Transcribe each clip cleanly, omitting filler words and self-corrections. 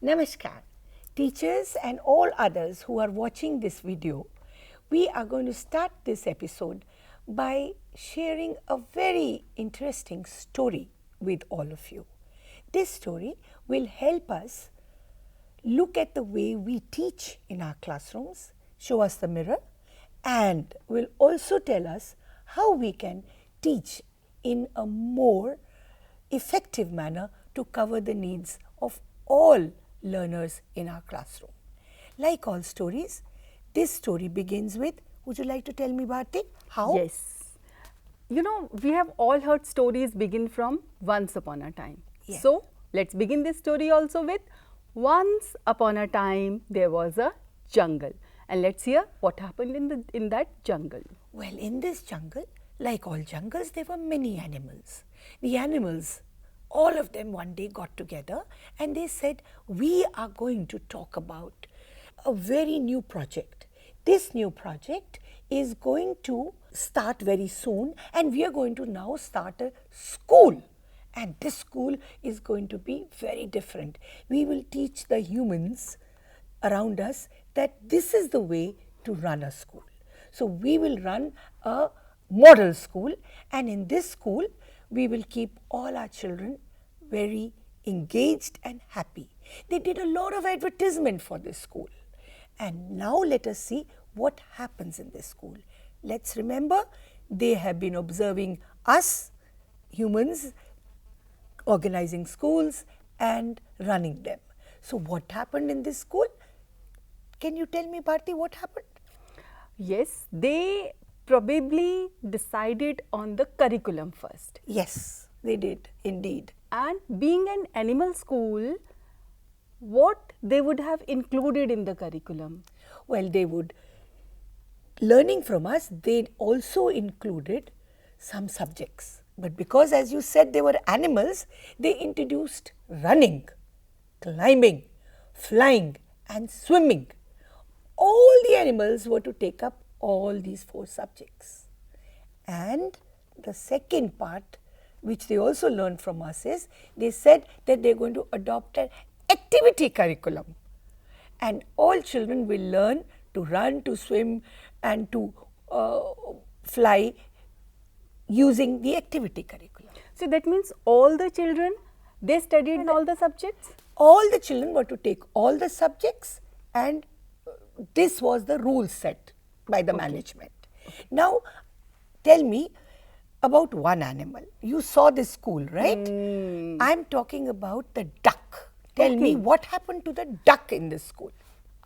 Namaskar, teachers and all others who are watching this video. We are going to start this episode by sharing a very interesting story with all of you. This story will help us look at the way we teach in our classrooms, show us the mirror, and will also tell us how we can teach in a more effective manner to cover the needs of all learners in our classroom. Like all stories, this story begins with, would you like to tell me, Bharti, how? Yes. We have all heard stories begin from once upon a time. Yes. So, let's begin this story also with once upon a time there was a jungle. And let's hear what happened in that jungle. Well, in this jungle, like all jungles, there were many animals. The animals, all of them one day got together and they said, we are going to talk about a very new project. This new project is going to start very soon and we are going to now start a school. And this school is going to be very different. We will teach the humans around us that this is the way to run a school. So we will run a model school, and in this school we will keep all our children very engaged and happy. They did a lot of advertisement for this school. And now let us see what happens in this school. Let's remember, they have been observing us humans organizing schools and running them. So what happened in this school? Can you tell me, Bharti, what happened? Yes, they probably decided on the curriculum first. Yes, they did indeed. And being an animal school, what they would have included in the curriculum? Well, they would, learning from us, they also included some subjects. But because, as you said, they were animals, they introduced running, climbing, flying and swimming. All the animals were to take up all these 4 subjects. And the second part, which they also learned from us, is they said that they are going to adopt an activity curriculum. And all children will learn to run, to swim and to fly using the activity curriculum. So that means all the children, they studied all the subjects? All the children were to take all the subjects, and this was the rule set by the management. Now, tell me about one animal. You saw this school, right? I'm talking about the duck. Tell me what happened to the duck in this school.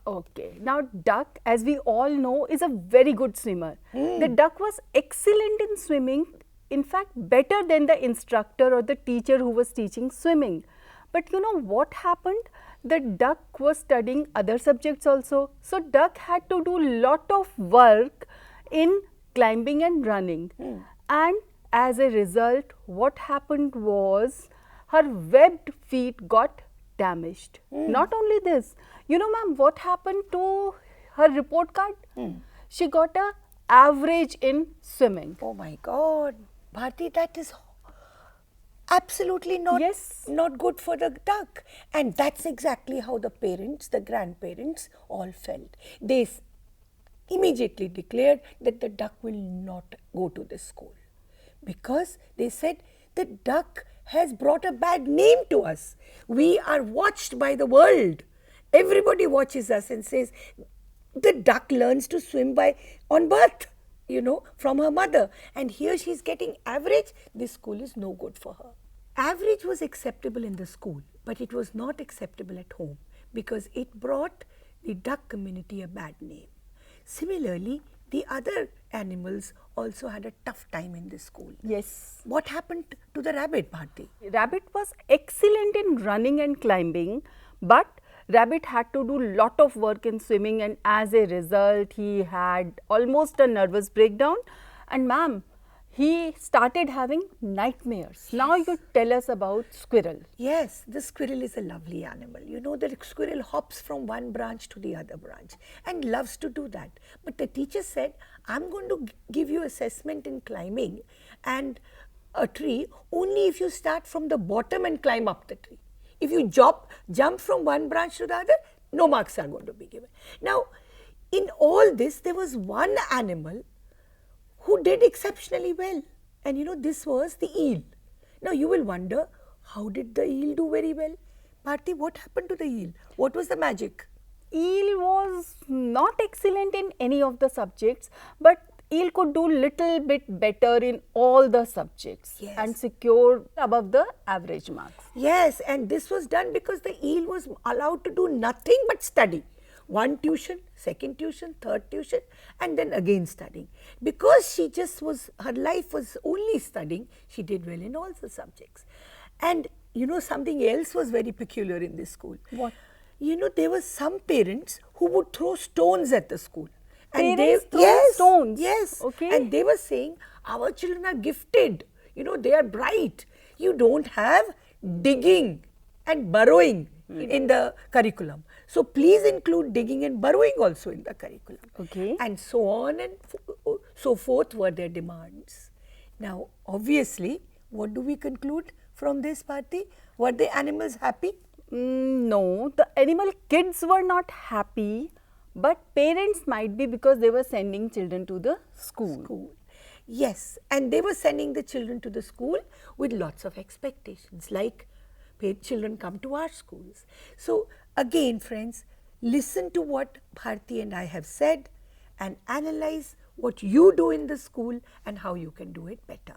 Okay. Now, duck, as we all know, is a very good swimmer. The duck was excellent in swimming, in fact, better than the instructor or the teacher who was teaching swimming. But you know what happened? The duck was studying other subjects also. So, duck had to do lot of work in climbing and running. And as a result, what happened was her webbed feet got damaged. Not only this, you know ma'am, what happened to her report card? She got a average in swimming. Oh my God, Bharti, that is absolutely not good for the duck. And that's exactly how the parents, the grandparents all felt. They immediately declared that the duck will not go to this school, because they said the duck has brought a bad name to us. We are watched by the world. Everybody watches us and says, the duck learns to swim on birth, from her mother. And here she is getting average. This school is no good for her. Average was acceptable in the school, but it was not acceptable at home because it brought the duck community a bad name. Similarly, the other animals also had a tough time in this school. Yes. What happened to the rabbit, Bharti? Rabbit was excellent in running and climbing, but rabbit had to do lot of work in swimming, and as a result he had almost a nervous breakdown, and ma'am, he started having nightmares. Yes. Now you tell us about squirrel. Yes, the squirrel is a lovely animal. You know, the squirrel hops from one branch to the other branch and loves to do that. But the teacher said, I'm going to give you assessment in climbing and a tree only if you start from the bottom and climb up the tree. If you jump from one branch to the other, no marks are going to be given. Now, in all this, there was one animal who did exceptionally well. And this was the eel. Now, you will wonder, how did the eel do very well? Bharti, what happened to the eel? What was the magic? Eel was not excellent in any of the subjects, but eel could do little bit better in all the subjects and secure above the average marks. Yes, and this was done because the eel was allowed to do nothing but study. One tuition, second tuition, third tuition, and then again studying. Because she just was, her life was only studying, she did well in all the subjects. And something else was very peculiar in this school. What? There were some parents who would throw stones at the school. And parents throw stones? Yes. Okay. And they were saying, our children are gifted. They are bright. You don't have digging and burrowing in the curriculum. So please include digging and burrowing also in the curriculum. Okay. And so on and so forth were their demands. Now, obviously, what do we conclude from this, Bharti? Were the animals happy? No, the animal kids were not happy, but parents might be, because they were sending children to the school. Yes, and they were sending the children to the school with lots of expectations, like children come to our schools. So again, friends, listen to what Bharti and I have said and analyze what you do in the school and how you can do it better.